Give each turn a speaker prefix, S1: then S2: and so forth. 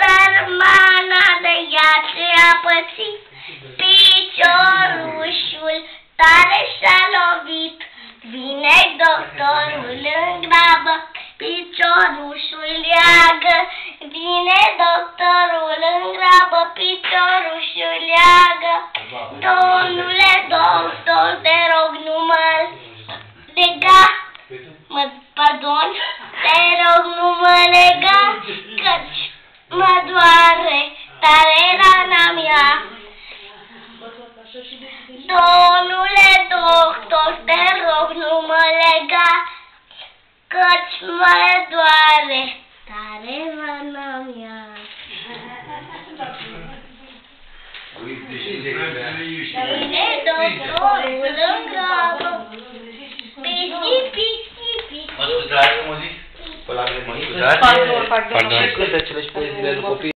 S1: sărmana de ea ce a pățit, piciorușul tare și-a lovit. Vine doctorul în grabă, piciorușul leagă. Vine doctorul în grabă, piciorușul leagă. Domnule doctor, te rog, nu mă lega, pardon, te rog, nu mă lega, căci mă doare tare rana mea. Domnule doctor, te rog, nu mă lega, căci mă doare tare rana mea. Vine doctorul în grabă, pisi, pisi, pisi.
S2: Mă scuzați, cum o zic? Păi la mine mă scuzați?
S3: Pardon.
S2: Și cântecele și poeziile lui copii.